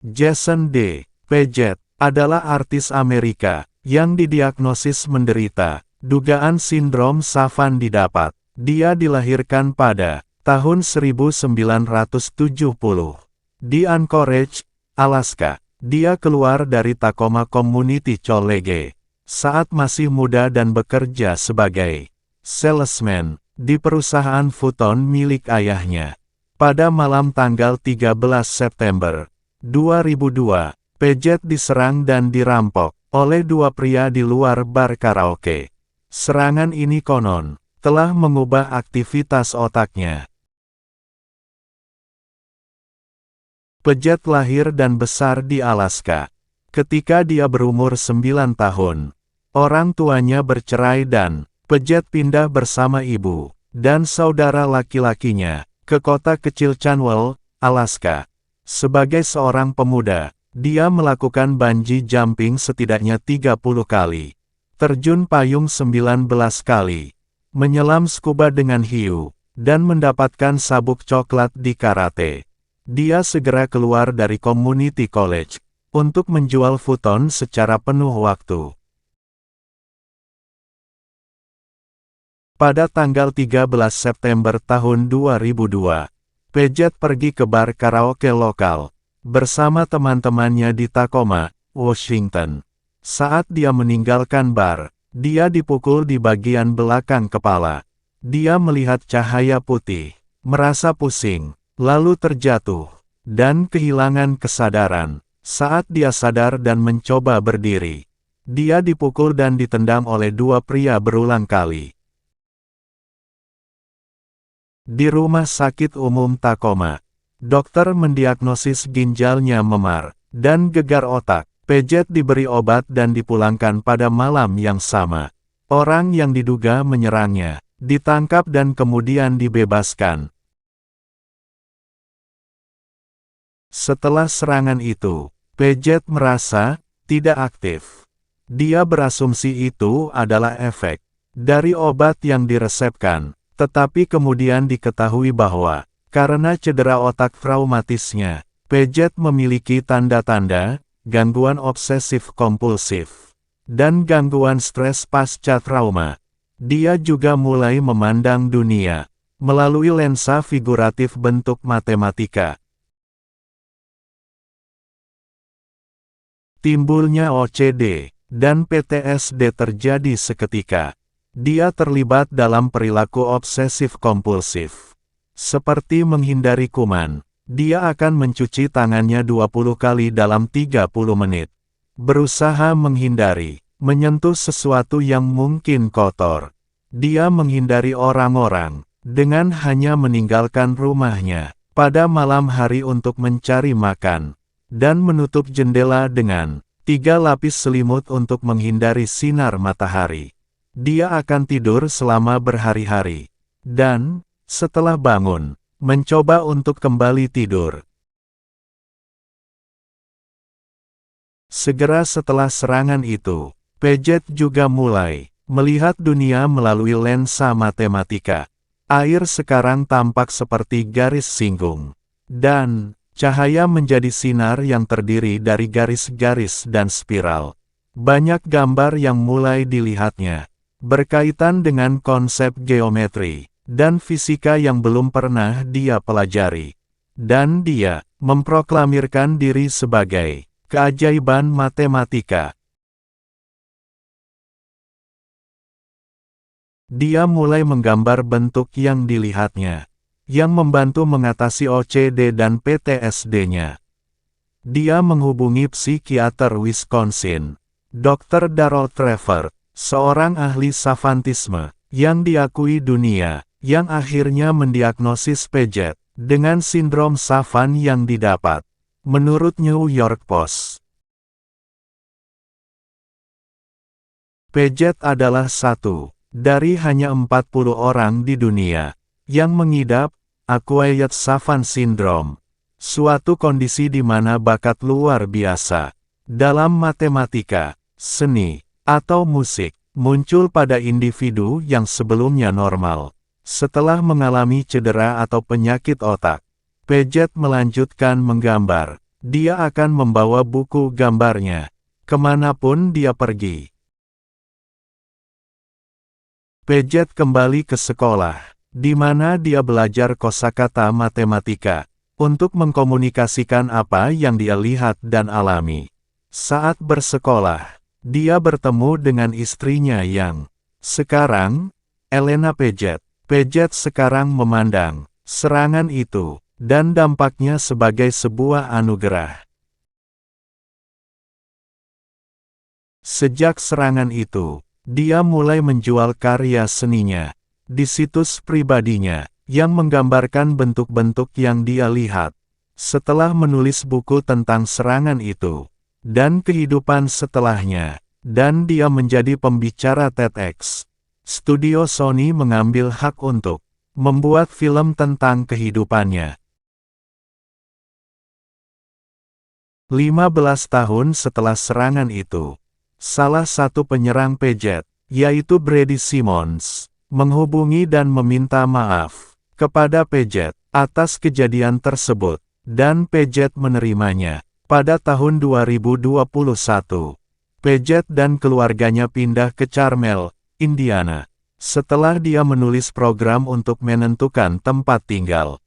Jason D. Paget adalah artis Amerika yang didiagnosis menderita dugaan sindrom Savant didapat. Dia dilahirkan pada tahun 1970 di Anchorage, Alaska. Dia keluar dari Tacoma Community College saat masih muda dan bekerja sebagai salesman di perusahaan futon milik ayahnya. Pada malam tanggal 13 September 2002, Paget diserang dan dirampok oleh dua pria di luar bar karaoke. Serangan ini konon telah mengubah aktivitas otaknya. Paget lahir dan besar di Alaska. Ketika dia berumur 9 tahun, orang tuanya bercerai dan Paget pindah bersama ibu dan saudara laki-lakinya ke kota kecil Chanwell, Alaska. Sebagai seorang pemuda, dia melakukan bungee jumping setidaknya 30 kali, terjun payung 19 kali, menyelam scuba dengan hiu, dan mendapatkan sabuk coklat di karate. Dia segera keluar dari community college untuk menjual futon secara penuh waktu. Pada tanggal 13 September tahun 2002, Paget pergi ke bar karaoke lokal bersama teman-temannya di Tacoma, Washington. Saat dia meninggalkan bar, dia dipukul di bagian belakang kepala. Dia melihat cahaya putih, merasa pusing, lalu terjatuh, dan kehilangan kesadaran. Saat dia sadar dan mencoba berdiri, dia dipukul dan ditendang oleh dua pria berulang kali. Di rumah sakit umum Tacoma, dokter mendiagnosis ginjalnya memar dan gegar otak. Paget diberi obat dan dipulangkan pada malam yang sama. Orang yang diduga menyerangnya ditangkap dan kemudian dibebaskan. Setelah serangan itu, Paget merasa tidak aktif. Dia berasumsi itu adalah efek dari obat yang diresepkan. Tetapi kemudian diketahui bahwa, karena cedera otak traumatisnya, Paget memiliki tanda-tanda gangguan obsesif-kompulsif dan gangguan stres pasca trauma. Dia juga mulai memandang dunia melalui lensa figuratif bentuk matematika. Timbulnya OCD dan PTSD terjadi seketika. Dia terlibat dalam perilaku obsesif-kompulsif. Seperti menghindari kuman, dia akan mencuci tangannya 20 kali dalam 30 menit. Berusaha menghindari, menyentuh sesuatu yang mungkin kotor. Dia menghindari orang-orang, dengan hanya meninggalkan rumahnya pada malam hari untuk mencari makan, dan menutup jendela dengan 3 lapis selimut untuk menghindari sinar matahari. Dia akan tidur selama berhari-hari, dan, setelah bangun, mencoba untuk kembali tidur. Segera setelah serangan itu, Paget juga mulai melihat dunia melalui lensa matematika. Air sekarang tampak seperti garis singgung, dan cahaya menjadi sinar yang terdiri dari garis-garis dan spiral. Banyak gambar yang mulai dilihatnya berkaitan dengan konsep geometri dan fisika yang belum pernah dia pelajari. Dan dia memproklamirkan diri sebagai keajaiban matematika. Dia mulai menggambar bentuk yang dilihatnya, yang membantu mengatasi OCD dan PTSD-nya. Dia menghubungi psikiater Wisconsin, Dr. Darrell Trevor, seorang ahli savantisme yang diakui dunia, yang akhirnya mendiagnosis Paget dengan sindrom Savant yang didapat, menurut New York Post. Paget adalah satu dari hanya 40 orang di dunia yang mengidap acquired savant syndrome, suatu kondisi di mana bakat luar biasa dalam matematika, seni, atau musik, muncul pada individu yang sebelumnya normal. Setelah mengalami cedera atau penyakit otak, Paget melanjutkan menggambar Dia akan membawa buku gambarnya kemanapun dia pergi. Paget kembali ke sekolah, di mana dia belajar kosakata matematika, untuk mengkomunikasikan apa yang dia lihat dan alami. Saat bersekolah, dia bertemu dengan istrinya yang sekarang, Elena Paget. Paget sekarang memandang serangan itu dan dampaknya sebagai sebuah anugerah. Sejak serangan itu, dia mulai menjual karya seninya di situs pribadinya yang menggambarkan bentuk-bentuk yang dia lihat. Setelah menulis buku tentang serangan itu dan kehidupan setelahnya, dan dia menjadi pembicara TEDx, studio Sony mengambil hak untuk membuat film tentang kehidupannya. 15 tahun setelah serangan itu, salah satu penyerang Paget, yaitu Brady Simmons, menghubungi dan meminta maaf kepada Paget atas kejadian tersebut, dan Paget menerimanya. Pada tahun 2021, Paget dan keluarganya pindah ke Carmel, Indiana, setelah dia menulis program untuk menentukan tempat tinggal.